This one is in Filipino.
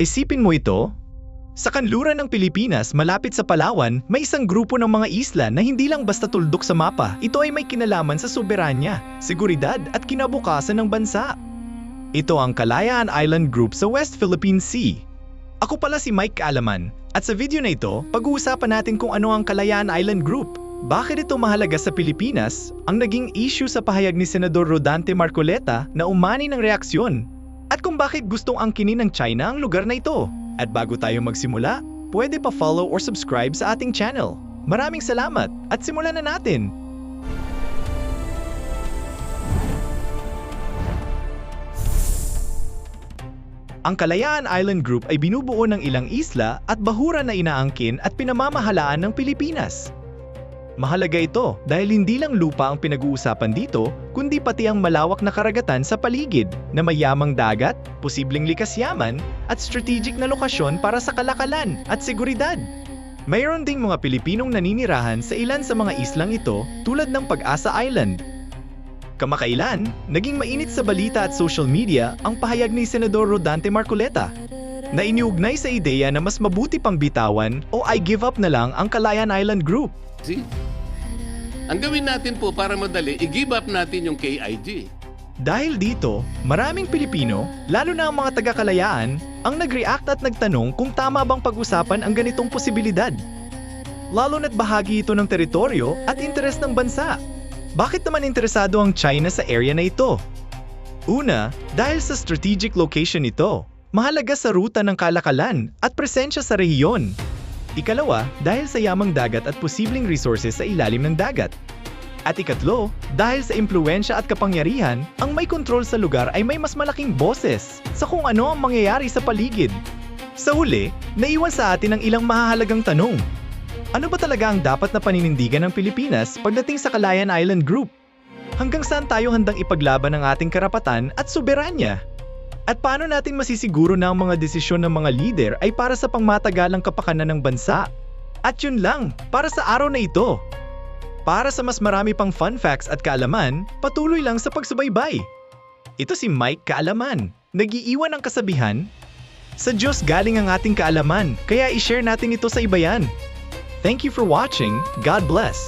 Isipin mo ito. Sa kanluran ng Pilipinas, malapit sa Palawan, may isang grupo ng mga isla na hindi lang basta tuldok sa mapa. Ito ay may kinalaman sa soberanya, seguridad at kinabukasan ng bansa. Ito ang Kalayaan Island Group sa West Philippine Sea. Ako pala si Mike Kaalaman, at sa video na ito, pag-uusapan natin kung ano ang Kalayaan Island Group. Bakit ito mahalaga sa Pilipinas, ang naging issue sa pahayag ni Senador Rodante Marcoleta na umani ng reaksyon, at kung bakit gustong angkinin ng China ang lugar na ito. At bago tayo magsimula, pwede pa follow or subscribe sa ating channel. Maraming salamat at simulan na natin! Ang Kalayaan Island Group ay binubuo ng ilang isla at bahura na inaangkin at pinamamahalaan ng Pilipinas. Mahalaga ito dahil hindi lang lupa ang pinag-uusapan dito, kundi pati ang malawak na karagatan sa paligid na mayamang dagat, posibleng likas yaman, at strategic na lokasyon para sa kalakalan at seguridad. Mayroon ding mga Pilipinong naninirahan sa ilan sa mga islang ito tulad ng Pag-asa Island. Kamakailan, naging mainit sa balita at social media ang pahayag ni Senador Rodante Marcoleta na iniugnay sa ideya na mas mabuti pang bitawan o I give up na lang ang Kalayaan Island Group. See? Ang gawin natin po para madali, i-give up natin yung KIG. Dahil dito, maraming Pilipino, lalo na ang mga taga-Kalayaan, ang nag-react at nagtanong kung tama bang pag-usapan ang ganitong posibilidad. Lalo na't bahagi ito ng teritoryo at interes ng bansa. Bakit naman interesado ang China sa area na ito? Una, dahil sa strategic location ito, mahalaga sa ruta ng kalakalan at presensya sa rehiyon. Ikalawa, dahil sa yamang dagat at posibleng resources sa ilalim ng dagat. At ikatlo, dahil sa impluwensya at kapangyarihan, ang may kontrol sa lugar ay may mas malaking boses sa kung ano ang mangyayari sa paligid. Sa huli, naiwan sa atin ang ilang mahahalagang tanong. Ano ba talaga ang dapat na paninindigan ng Pilipinas pagdating sa Kalayaan Island Group? Hanggang saan tayo handang ipaglaban ang ating karapatan at soberanya? At paano natin masisiguro na ang mga desisyon ng mga lider ay para sa pangmatagalang kapakanan ng bansa? At yun lang, para sa araw na ito. Para sa mas marami pang fun facts at kaalaman, patuloy lang sa pagsubaybay. Ito si Mike Kaalaman, nag-iiwan ng kasabihan, sa Diyos galing ang ating kaalaman, kaya i-share natin ito sa ibayan. Thank you for watching. God bless.